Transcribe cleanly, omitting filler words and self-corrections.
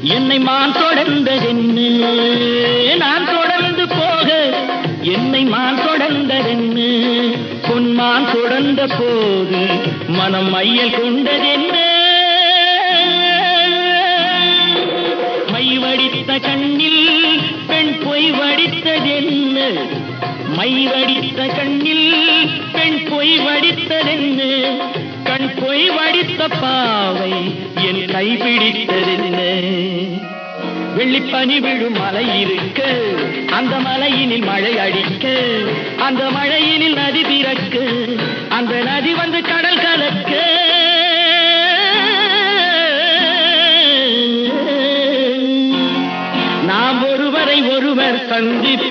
என்னை மான் தொடர்ந்ததென்னு நான் தொடர்ந்து போக என்னை மான் தொடர்ந்ததென்னு பொன்மான் தொடர்ந்த போது மனம் மையல் கொண்டதென்ன மை வடித்த கண்ணில் பெண் பொய் வடித்ததென்ன மை வடித்த கண்ணில் பெண் பொய் வடித்ததென்ன கண் பொய் வடித்த பாவை என் கைப்பிடித்ததென்ன வெள்ளிப்பனி விழும் மலை இருக்க அந்த மலையினில் மழை அடிக்க அந்த மழையினில் நதி பிறக்க அந்த நதி வந்து கடல் கலக்க நாம் ஒருவரை ஒருவர் சந்திப்ப